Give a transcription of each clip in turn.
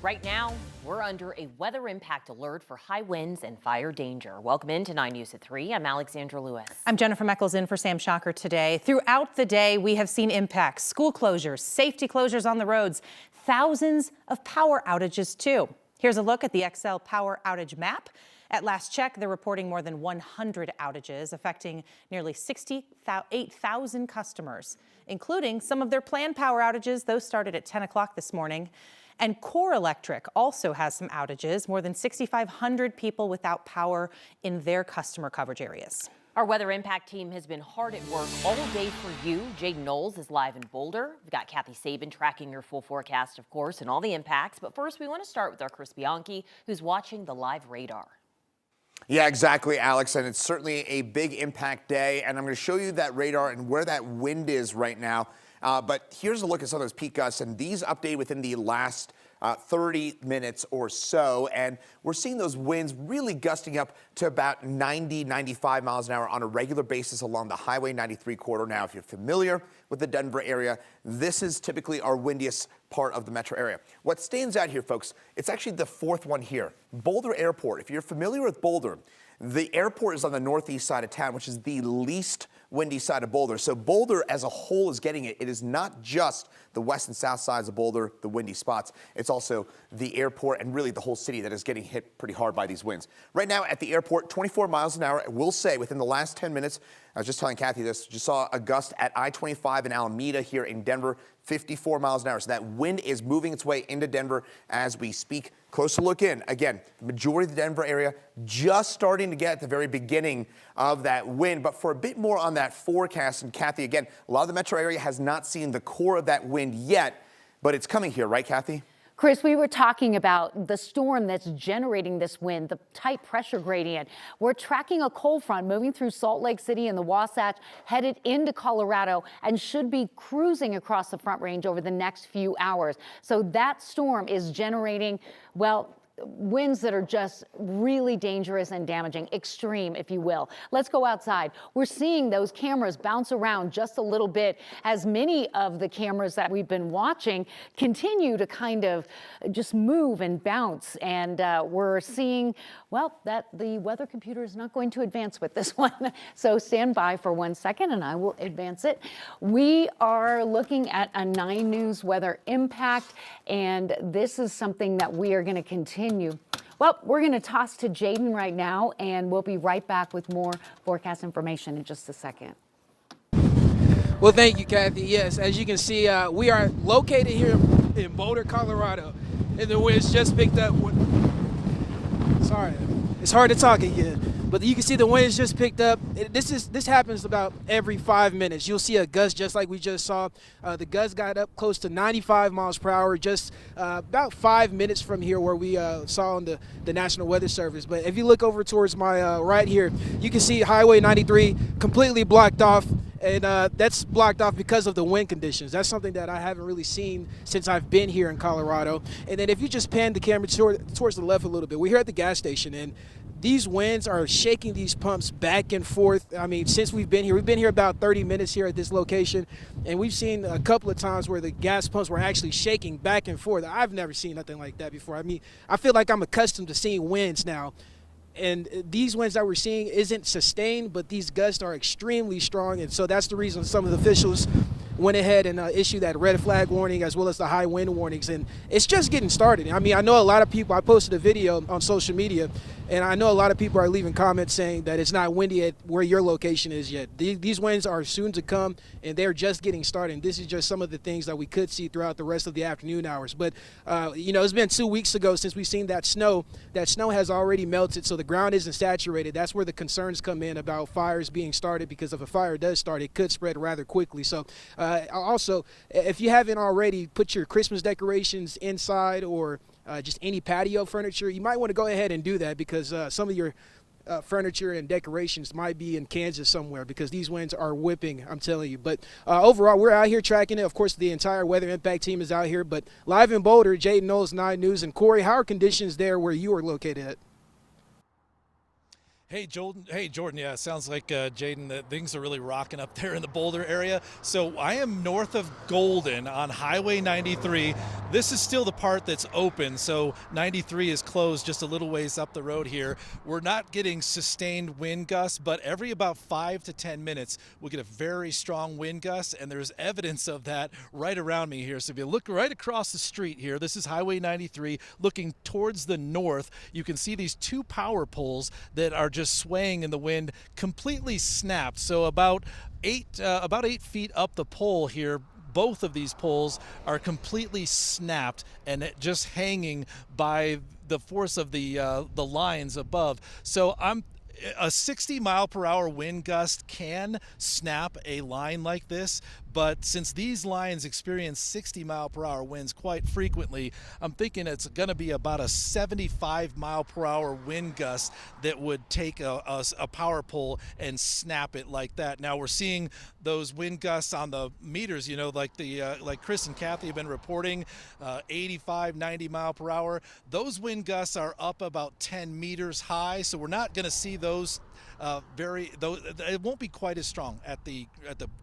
Right now, we're under a weather impact alert for high winds and fire danger. Welcome into 9 News at 3. I'm Alexandra Lewis. I'm Jennifer Meckles in for Sam Shocker today. Throughout the day, we have seen impacts, school closures, safety closures on the roads, thousands of power outages too. Here's a look at the XL power outage map. At last check, they're reporting more than 100 outages affecting nearly 68,000 customers, including some of their planned power outages. Those started at 10 o'clock this morning. And Core Electric also has some outages, more than 6,500 people without power in their customer coverage areas. Our weather impact team has been hard at work all day for you. Jaden Knowles is live in Boulder. We've got Kathy Sabin tracking your full forecast, of course, and all the impacts. But first, we want to start with our Chris Bianchi, who's watching the live radar. Yeah, exactly, Alex, and it's certainly a big impact day, and I'm going to show you that radar and where that wind is right now. But here's a look at some of those peak gusts, and these updated within the last 30 minutes or so, and we're seeing those winds really gusting up to about 90, 95 miles an hour on a regular basis along the Highway 93 corridor. Now, if you're familiar with the Denver area, this is typically our windiest part of the metro area. What stands out here, folks, it's actually the fourth one here. Boulder Airport. If you're familiar with Boulder, the airport is on the northeast side of town, which is the least windy side of Boulder. So Boulder as a whole is getting it. It is not just the west and south sides of Boulder, the windy spots. It's also the airport and really the whole city that is getting hit pretty hard by these winds. Right now at the airport, 24 miles an hour. I will say within the last 10 minutes, I was just telling Kathy this, just saw a gust at I-25 in Alameda here in Denver, 54 miles an hour. So that wind is moving its way into Denver as we speak. Closer look in. Again, the majority of the Denver area just starting to get at the very beginning of that wind. But for a bit more on that forecast, and Kathy, again, a lot of the metro area has not seen the core of that wind yet, but it's coming here, right, Kathy? Chris, we were talking about the storm that's generating this wind, the tight pressure gradient. We're tracking a cold front moving through Salt Lake City and the Wasatch, headed into Colorado, and should be cruising across the Front Range over the next few hours. So that storm is generating, well, winds that are just really dangerous and damaging, extreme, if you will. Let's go outside. We're seeing those cameras bounce around just a little bit as many of the cameras that we've been watching continue to kind of just move and bounce. And we're seeing, well, that the weather computer is not going to advance with this one. So stand by for 1 second and I will advance it. We are looking at a 9 News weather impact, and this is something that we are going to continue. Well, we're going to toss to Jaden right now, and we'll be right back with more forecast information in just a second. Well, thank you, Kathy. Yes, as you can see, we are located here in Boulder, Colorado, and the winds just picked up. Sorry, it's hard to talk again, but you can see the winds just picked up. This happens about every 5 minutes. You'll see a gust just like we just saw. The gust got up close to 95 miles per hour just about 5 minutes from here where we saw on the National Weather Service. But if you look over towards my right here, you can see Highway 93 completely blocked off. And that's blocked off because of the wind conditions. That's something that I haven't really seen since I've been here in Colorado. And then if you just pan the camera towards the left a little bit, we're here at the gas station, and these winds are shaking these pumps back and forth. I mean, since we've been here about 30 minutes here at this location, and we've seen a couple of times where the gas pumps were actually shaking back and forth. I've never seen nothing like that before. I mean, I feel like I'm accustomed to seeing winds now. And these winds that we're seeing isn't sustained, but these gusts are extremely strong. And so that's the reason some of the officials went ahead and issued that red flag warning as well as the high wind warnings. And it's just getting started. I mean, I know a lot of people, I posted a video on social media, and I know a lot of people are leaving comments saying that it's not windy at where your location is yet. These winds are soon to come, and they're just getting started. And this is just some of the things that we could see throughout the rest of the afternoon hours. But, you know, it's been 2 weeks ago since we've seen that snow. That snow has already melted, so the ground isn't saturated. That's where the concerns come in about fires being started, because if a fire does start, it could spread rather quickly. So also, if you haven't already put your Christmas decorations inside or just any patio furniture, you might want to go ahead and do that, because some of your furniture and decorations might be in Kansas somewhere, because these winds are whipping, I'm telling you. But overall, we're out here tracking it. Of course, the entire weather impact team is out here. But live in Boulder, Jaden Knowles, 9 News. And Corey, how are conditions there where you are located at? Hey, Jordan. Hey, Jordan. Yeah, it sounds like Jaden, that things are really rocking up there in the Boulder area. So I am north of Golden on Highway 93. This is still the part that's open. So 93 is closed just a little ways up the road here. We're not getting sustained wind gusts, but every about 5 to 10 minutes, we'll get a very strong wind gust, and there's evidence of that right around me here. So if you look right across the street here, this is Highway 93, looking towards the north, you can see these two power poles that are just swaying in the wind, completely snapped. So about 8 feet up the pole here, both of these poles are completely snapped and just hanging by the force of the lines above. So a 60-mile-per-hour wind gust can snap a line like this, but since these lines experience 60-mile-per-hour winds quite frequently, I'm thinking it's going to be about a 75-mile-per-hour wind gust that would take a power pole and snap it like that. Now we're seeing those wind gusts on the meters, you know, like Chris and Kathy have been reporting, 85, 90 mile per hour. Those wind gusts are up about 10 meters high, so we're not going to see those it won't be quite as strong at the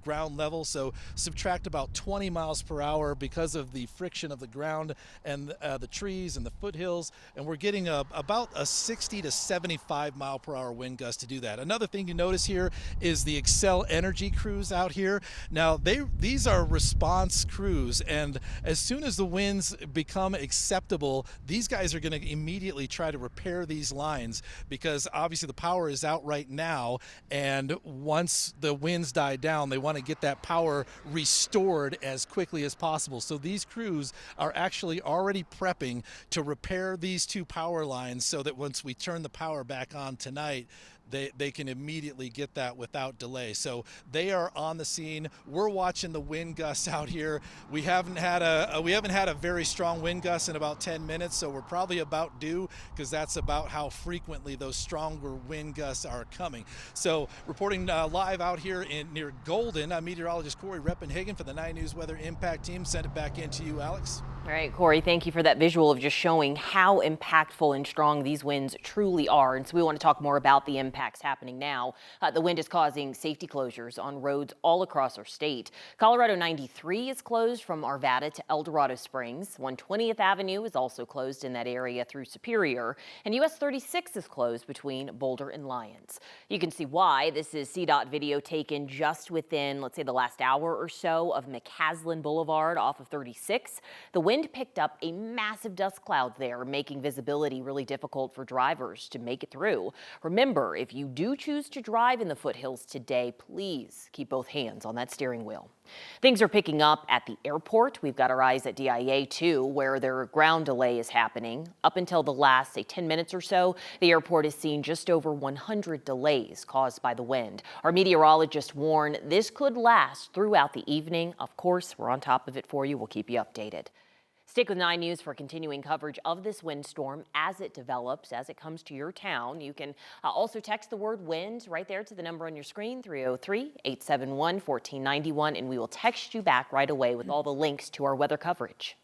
ground level. So subtract about 20 miles per hour because of the friction of the ground and the trees and the foothills, and we're getting about a 60 to 75 mile per hour wind gust to do that. Another thing you notice here is the Xcel Energy crews out here. Now these are response crews, and as soon as the winds become acceptable, these guys are going to immediately try to repair these lines, because obviously the power is out right now, and once the winds die down, they want to get that power restored as quickly as possible. So these crews are actually already prepping to repair these two power lines so that once we turn the power back on tonight, they can immediately get that without delay. So they are on the scene. We're watching the wind gusts out here. We haven't had a very strong wind gust in about 10 minutes, so we're probably about due, because that's about how frequently those stronger wind gusts are coming. So reporting live out here near Golden, I'm meteorologist Corey Reppenhagen for the 9 News Weather Impact Team. Send it back into you, Alex. All right, Corey, thank you for that visual of just showing how impactful and strong these winds truly are. And so we want to talk more about the impacts happening now. The wind is causing safety closures on roads all across our state. Colorado 93 is closed from Arvada to El Dorado Springs. 120th Avenue is also closed in that area through Superior. And US 36 is closed between Boulder and Lyons. You can see why. This is CDOT video taken just within, let's say, the last hour or so of McCaslin Boulevard off of 36. The wind picked up a massive dust cloud there, making visibility really difficult for drivers to make it through. Remember, if you do choose to drive in the foothills today, please keep both hands on that steering wheel. Things are picking up at the airport. We've got our eyes at DIA too, where their ground delay is happening. Up until the last, say, 10 minutes or so, the airport has seen just over 100 delays caused by the wind. Our meteorologists warn this could last throughout the evening. Of course, we're on top of it for you. We'll keep you updated. Stick with 9 News for continuing coverage of this windstorm as it develops, as it comes to your town. You can also text the word wind right there to the number on your screen, 303-871-1491, and we will text you back right away with all the links to our weather coverage.